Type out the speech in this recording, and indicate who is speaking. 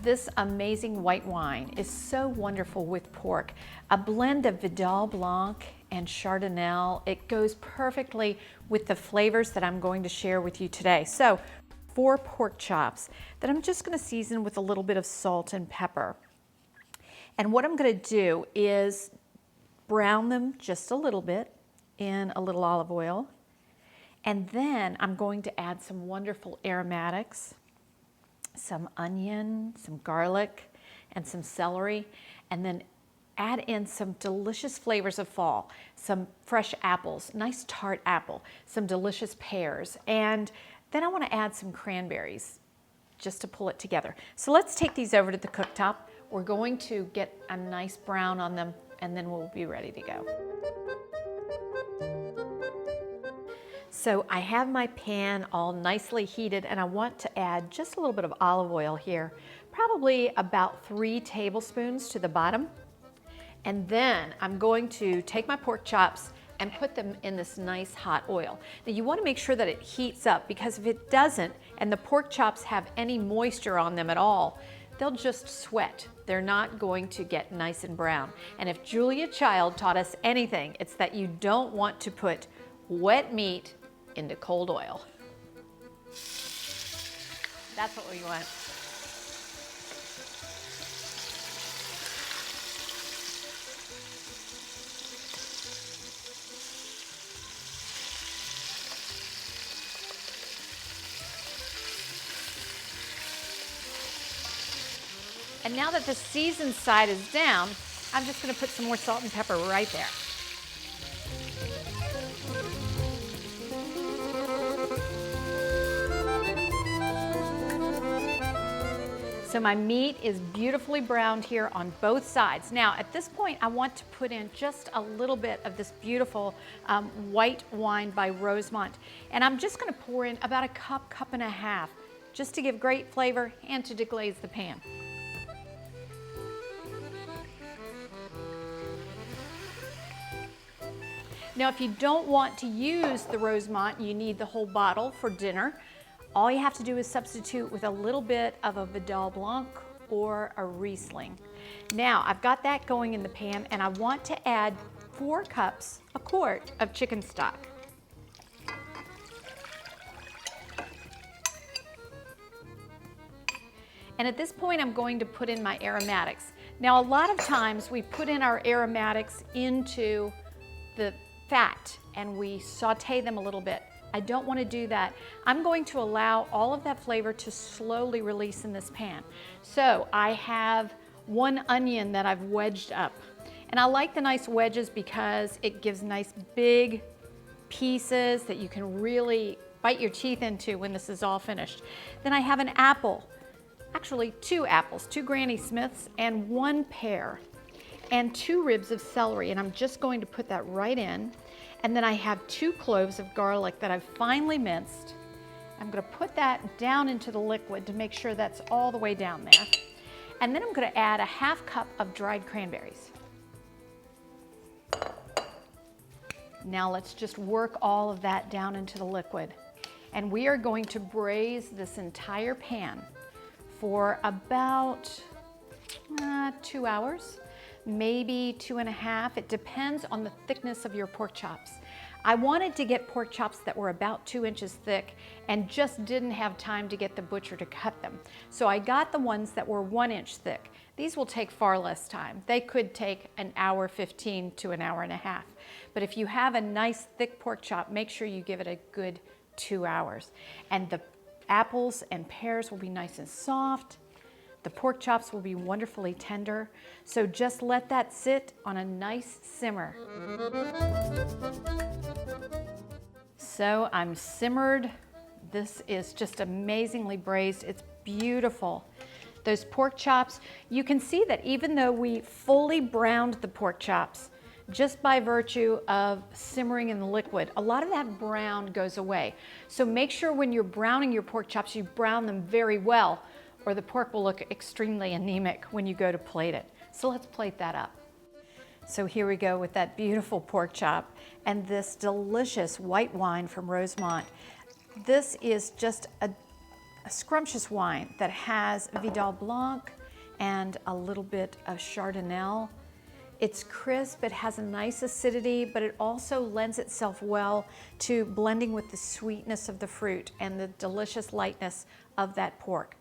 Speaker 1: This amazing white wine is so wonderful with pork. A blend of Vidal Blanc and Chardonnay. It goes perfectly with the flavors that I'm going to share with you today. So, 4 pork chops that I'm just going to season with a little bit of salt and pepper. And what I'm going to do is brown them just a little bit in a little olive oil. And then I'm going to add some wonderful aromatics, some onion, some garlic, and some celery, and then add in some delicious flavors of fall, some fresh apples, nice tart apple, some delicious pears, and then I want to add some cranberries just to pull it together. So let's take these over to the cooktop. We're going to get a nice brown on them, and then we'll be ready to go. So I have my pan all nicely heated, and I want to add just a little bit of olive oil here, probably about 3 tablespoons to the bottom. And then I'm going to take my pork chops and put them in this nice hot oil. Now you want to make sure that it heats up, because if it doesn't and the pork chops have any moisture on them at all, they'll just sweat. They're not going to get nice and brown. And if Julia Child taught us anything, it's that you don't want to put wet meat into cold oil. That's what we want. And now that the seasoned side is down, I'm just going to put some more salt and pepper right there. So my meat is beautifully browned here on both sides. Now at this point I want to put in just a little bit of this beautiful white wine by Rosemont. And I'm just going to pour in about a cup, cup and a half, just to give great flavor and to deglaze the pan. Now if you don't want to use the Rosemont, you need the whole bottle for dinner. All you have to do is substitute with a little bit of a Vidal Blanc or a Riesling. Now, I've got that going in the pan, and I want to add 4 cups, a quart of chicken stock. And at this point, I'm going to put in my aromatics. Now, a lot of times we put in our aromatics into the fat and we saute them a little bit. I don't want to do that. I'm going to allow all of that flavor to slowly release in this pan. So I have 1 onion that I've wedged up. And I like the nice wedges because it gives nice big pieces that you can really bite your teeth into when this is all finished. Then I have an apple, actually 2 apples, 2 Granny Smiths and 1 pear, and 2 ribs of celery. And I'm just going to put that right in. And then I have 2 cloves of garlic that I've finely minced. I'm going to put that down into the liquid to make sure that's all the way down there. And then I'm going to add a ½ cup of dried cranberries. Now let's just work all of that down into the liquid. And we are going to braise this entire pan for about 2 hours. Maybe 2.5. It depends on the thickness of your pork chops. I wanted to get pork chops that were about 2 inches thick and just didn't have time to get the butcher to cut them. So I got the ones that were 1 inch thick. These will take far less time. They could take 1:15 to 1.5 hours. But if you have a nice thick pork chop, make sure you give it a good 2 hours. And the apples and pears will be nice and soft. The pork chops will be wonderfully tender, so just let that sit on a nice simmer. So I'm simmered. This is just amazingly braised. It's beautiful. Those pork chops, you can see that even though we fully browned the pork chops, just by virtue of simmering in the liquid, a lot of that brown goes away. So make sure when you're browning your pork chops, you brown them very well, or the pork will look extremely anemic when you go to plate it. So let's plate that up. So here we go with that beautiful pork chop and this delicious white wine from Rosemont. This is just a a scrumptious wine that has Vidal Blanc and a little bit of Chardonnay. It's crisp, it has a nice acidity, but it also lends itself well to blending with the sweetness of the fruit and the delicious lightness of that pork.